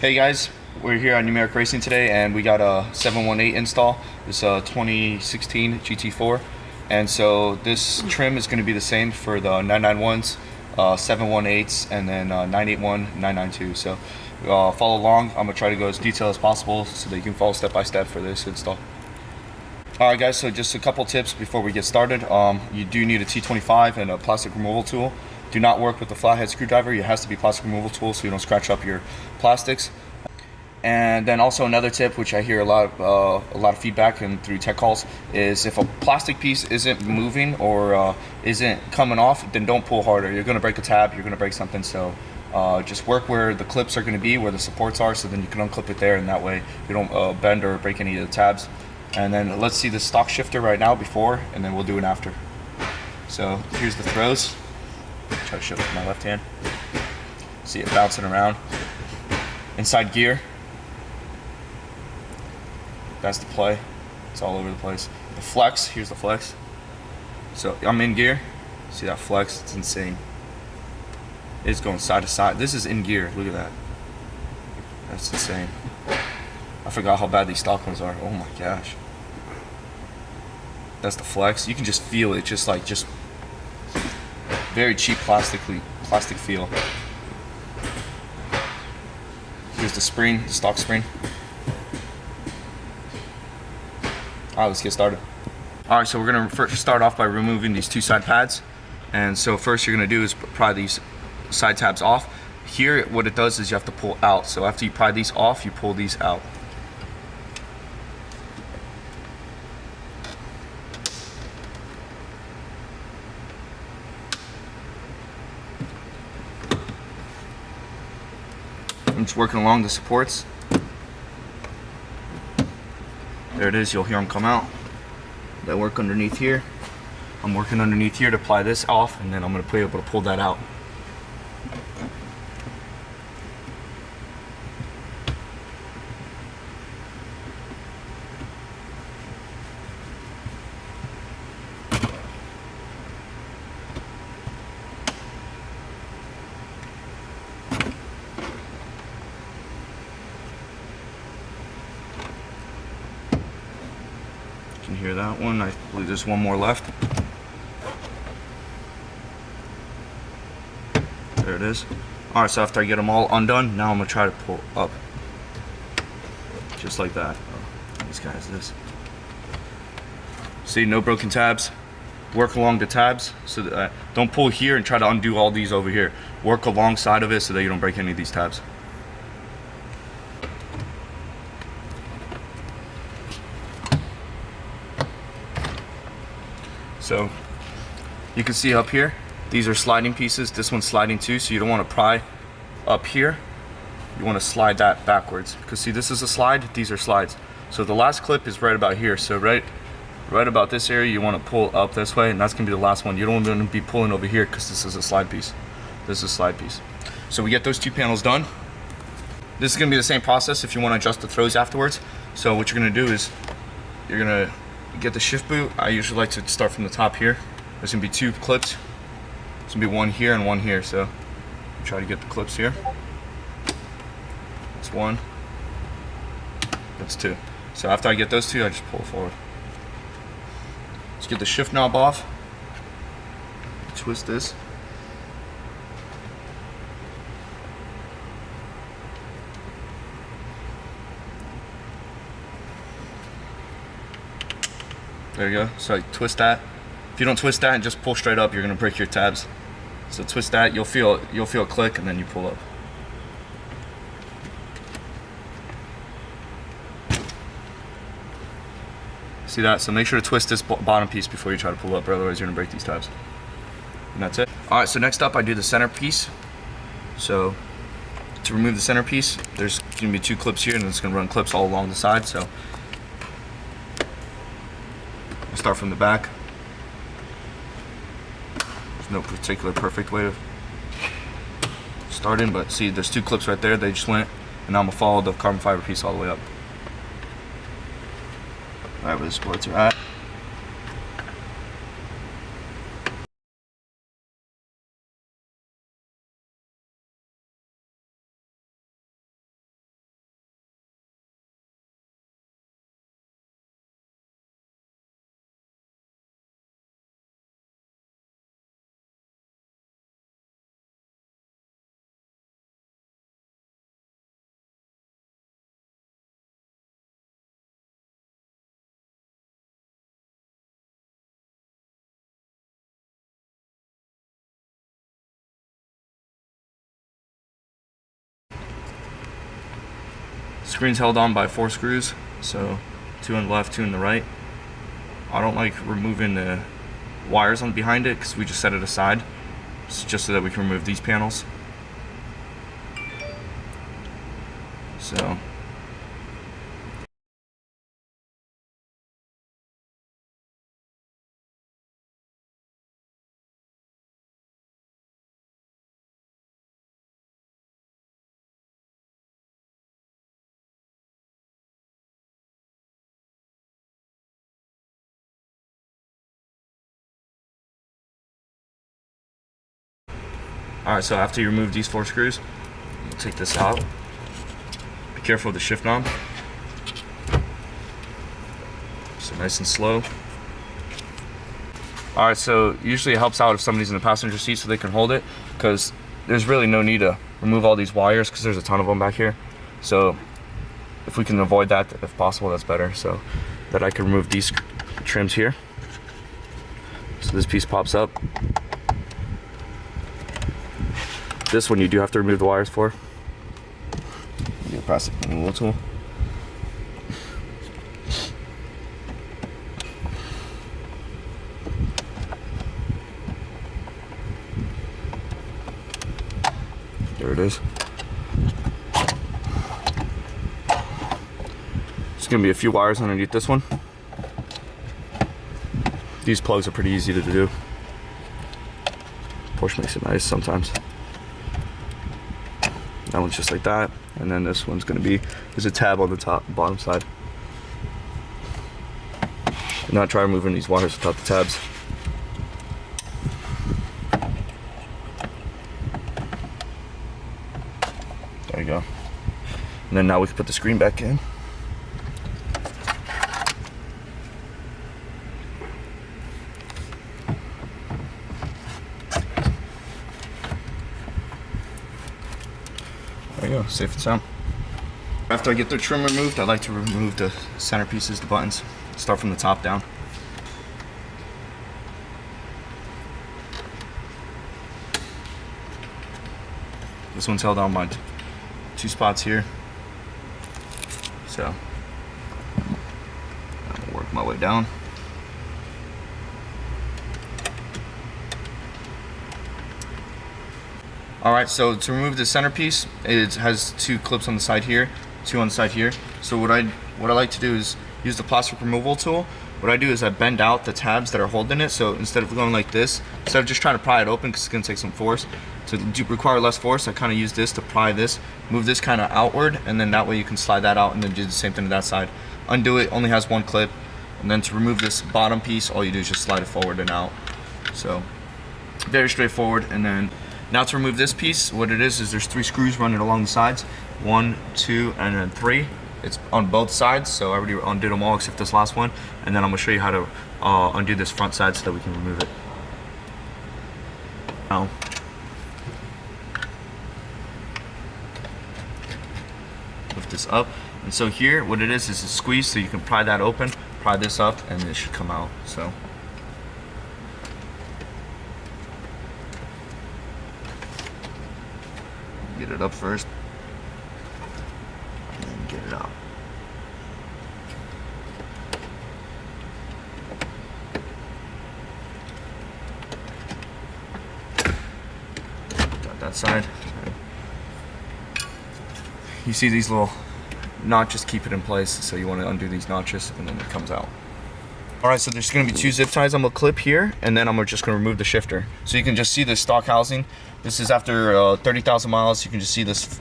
Hey guys, we're here on Numeric Racing today, and we got a 718 install. This 2016 GT4, and so this trim is going to be the same for the 991s, 718s, and then 981, 992. So follow along. I'm gonna try to go as detailed as possible so that you can follow step by step for this install. Alright guys, so just a couple tips before we get started. You do need a T25 and a plastic removal tool. Do not work with the flathead screwdriver. It has to be plastic removal tool so you don't scratch up your plastics. And then also another tip, which I hear a lot of feedback and through tech calls, is if a plastic piece isn't moving or isn't coming off, then don't pull harder. You're going to break a tab, you're going to break something. So just work where the clips are going to be, where the supports are, so then you can unclip it there, and that way you don't bend or break any of the tabs. And then let's see the stock shifter right now before, and then we'll do it after. So here's the throws. Try to shift with my left hand. See it bouncing around. Inside gear. That's the play. It's all over the place. The flex, here's the flex. So I'm in gear. See that flex? It's insane. It's going side to side. This is in gear. Look at that. That's insane. I forgot how bad these stock ones are. Oh my gosh. That's the flex. You can just feel it. Just very cheap plastic feel. Here's the spring, the stock spring. Alright, let's get started. Alright, so we're going to first start off by removing these two side pads. And so first you're going to do is pry these side tabs off. Here, what it does is you have to pull out. So after you pry these off, you pull these out. I'm just working along the supports. There it is, you'll hear them come out. I work underneath here. I'm working underneath here to pry this off, and then I'm going to be able to pull that out. You can hear that one. I believe there's one more left. There it is. Alright, so after I get them all undone, now I'm going to try to pull up. Just like that. Oh, these guys, this. See, no broken tabs. Work along the tabs. So that don't pull here and try to undo all these over here. Work alongside of it so that you don't break any of these tabs. So you can see up here, these are sliding pieces. This one's sliding too, so you don't want to pry up here. You want to slide that backwards, because see, this is a slide, these are slides. So the last clip is right about here. So right about this area, you want to pull up this way, and that's going to be the last one. You don't want to be pulling over here because this is a slide piece. This is a slide piece. So we get those two panels done. This is going to be the same process if you want to adjust the throws afterwards. So what you're going to do is you're going to get the shift boot. I usually like to start from the top here. There's going to be two clips. There's going to be one here and one here. So try to get the clips here. That's one. That's two. So after I get those two, I just pull forward. Let's get the shift knob off. Twist this. There you go. So I twist that. If you don't twist that and just pull straight up, you're gonna break your tabs. So twist that. You'll feel a click, and then you pull up. See that? So make sure to twist this bottom piece before you try to pull up, or otherwise you're gonna break these tabs. And that's it. All right. So next up, I do the center piece. So to remove the center piece, there's gonna be two clips here, and it's gonna run clips all along the side. So start from the back. There's no particular perfect way of starting, but see, there's two clips right there. They just went, and now I'm gonna follow the carbon fiber piece all the way up. Right where the supports are at. Screen's held on by 4 screws, so 2 on the left, 2 on the right. I don't like removing the wires on behind it because we just set it aside. It's just so that we can remove these panels. So alright, so after you remove these 4 screws, we'll take this out. Be careful with the shift knob. So nice and slow. Alright, so usually it helps out if somebody's in the passenger seat so they can hold it, because there's really no need to remove all these wires because there's a ton of them back here. So if we can avoid that, if possible, that's better. So that I can remove these trims here. So this piece pops up. This one you do have to remove the wires for. Get a plastic removal tool. There it is. There's gonna be a few wires underneath this one. These plugs are pretty easy to do. Porsche makes it nice sometimes. That one's just like that, and then this one's gonna be, there's a tab on the top, bottom side. Do not try removing these wires without the tabs. There you go. And then now we can put the screen back in. There you go, safe and sound. After I get the trim removed, I like to remove the center pieces, the buttons. Start from the top down. This one's held on by 2 spots here. So I'm gonna work my way down. Alright, so to remove the centerpiece, it has 2 clips on the side here, 2 on the side here. So what I like to do is use the plastic removal tool. What I do is I bend out the tabs that are holding it, so instead of going like this, instead of just trying to pry it open because it's going to take some force, to require less force, I kind of use this to pry this, move this kind of outward, and then that way you can slide that out and then do the same thing to that side. Undo it, only has 1 clip, and then to remove this bottom piece, all you do is just slide it forward and out. So very straightforward. And then now to remove this piece, what it is there's 3 screws running along the sides, 1, 2, and then 3. It's on both sides, so I already undid them all except this last one. And then I'm gonna show you how to undo this front side so that we can remove it. Now, lift this up, and so here, what it is a squeeze, so you can pry that open, pry this up, and it should come out. So. Get it up first, and then get it out. Got that side. You see these little notches keep it in place, so you want to undo these notches, and then it comes out. Alright, so there's going to be 2 zip ties I'm going to clip here, and then I'm just going to remove the shifter. So you can just see the stock housing. This is after 30,000 miles. You can just see this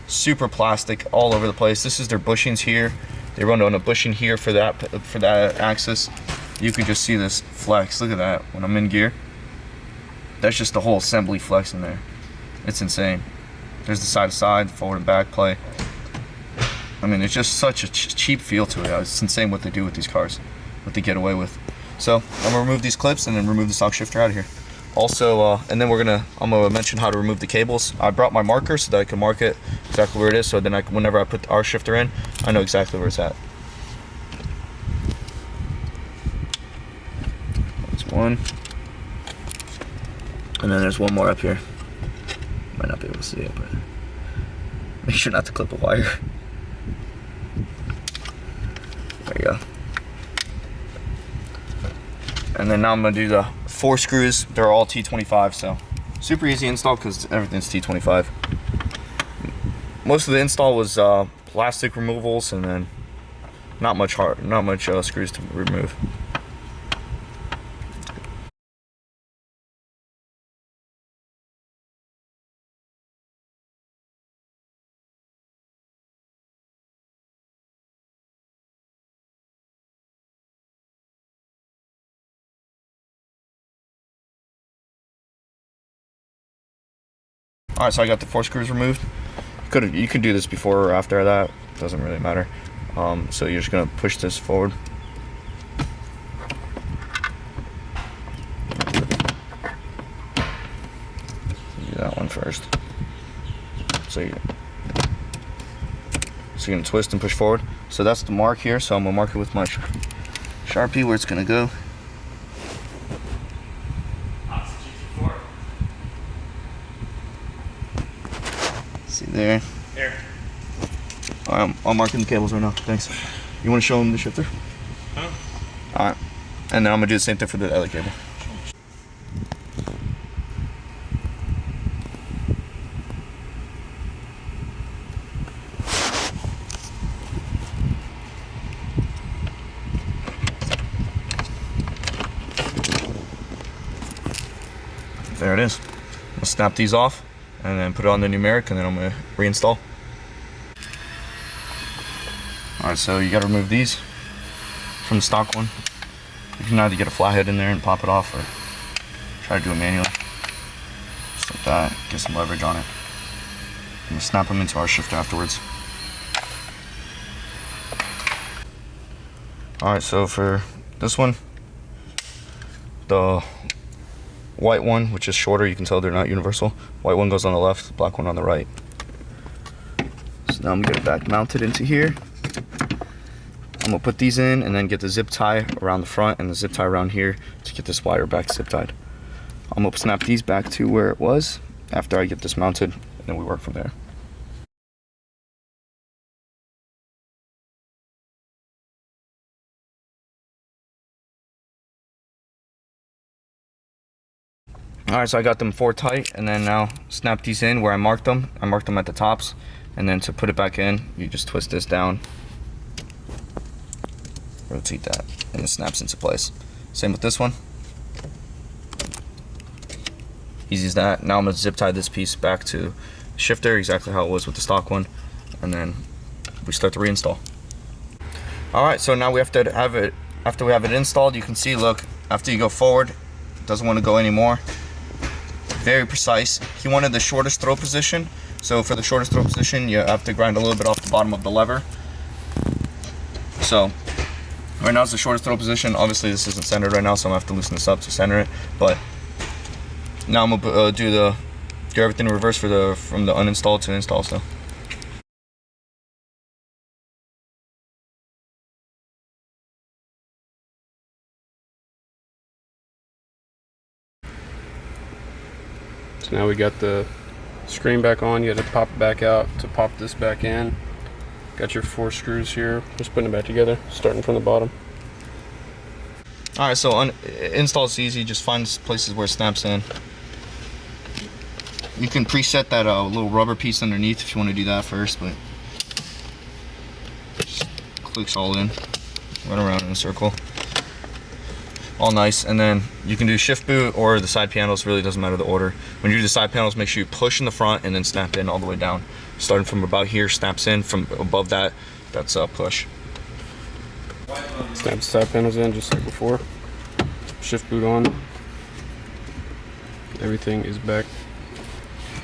super plastic all over the place. This is their bushings here. They run on a bushing here for that axis. You can just see this flex. Look at that when I'm in gear. That's just the whole assembly flex in there. It's insane. There's the side to side, forward and back play. I mean, it's just such a cheap feel to it. It's insane what they do with these cars, what they get away with. So I'm gonna remove these clips and then remove the stock shifter out of here. Also, and then I'm gonna mention how to remove the cables. I brought my marker so that I can mark it exactly where it is. So then whenever I put our shifter in, I know exactly where it's at. That's one, and then there's one more up here. Might not be able to see it, but make sure not to clip a wire. we go. And then now I'm gonna do the 4 screws. They're all T25, so super easy install because everything's T25. Most of the install was plastic removals, and then not much screws to remove. All right, so I got the 4 screws removed. You could do this before or after that. Doesn't really matter. So you're just gonna push this forward. Do that one first. So you're gonna twist and push forward. So that's the mark here. So I'm gonna mark it with my Sharpie where it's gonna go. See there? Here. I'm marking the cables right now. Thanks. You want to show them the shifter? Huh? All right. And then I'm gonna do the same thing for the other cable. There it is. I'll snap these off and then put it on the Numeric, and then I'm gonna reinstall. All right, so you gotta remove these from the stock one. You can either get a flathead in there and pop it off, or try to do it manually. Just like that, get some leverage on it. And we'll snap them into our shifter afterwards. All right, so for this one, the white one, which is shorter, you can tell they're not universal. White one goes on the left, black one on the right. So now I'm gonna get it back mounted into here. I'm gonna put these in and then get the zip tie around the front and the zip tie around here to get this wire back zip tied. I'm gonna snap these back to where it was after I get this mounted, and then we work from there. All right, so I got them 4 tight, and then now snap these in where I marked them. I marked them at the tops, and then to put it back in, you just twist this down, rotate that, and it snaps into place. Same with this one. Easy as that. Now I'm gonna zip tie this piece back to the shifter, exactly how it was with the stock one, and then we start the reinstall. All right, so now we have to have it, after we have it installed, you can see, look, after you go forward, it doesn't want to go anymore. Very precise. He wanted the shortest throw position, so for the shortest throw position you have to grind a little bit off the bottom of the lever. So right now it's the shortest throw position. Obviously this isn't centered right now, so I'm gonna have to loosen this up to center it, but now I'm gonna do everything in reverse from the uninstalled to install. So now we got the screen back on. You had to pop it back out to pop this back in. Got your 4 screws here. Just putting it back together, starting from the bottom. all right, so install is easy. Just find places where it snaps in. You can preset that little rubber piece underneath if you want to do that first, but just clicks all in, run around in a circle. All nice. And then you can do shift boot or the side panels, really doesn't matter the order. When you do the side panels, make sure you push in the front and then snap in all the way down. Starting from about here, snaps in. From above that, that's a push. Snap the side panels in just like before. Shift boot on. Everything is back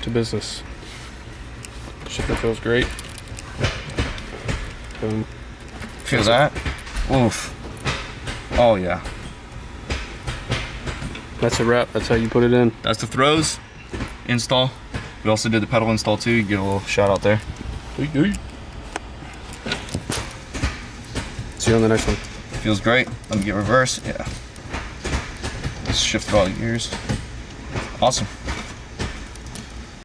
to business. Shifter feels great. Boom. Feel that? Oof. Oh yeah. That's a wrap. That's how you put it in. That's the throws install. We also did the pedal install too. You get a little shout out there. See you on the next one. Feels great. Let me get reverse. Yeah. Just shift all the gears. Awesome.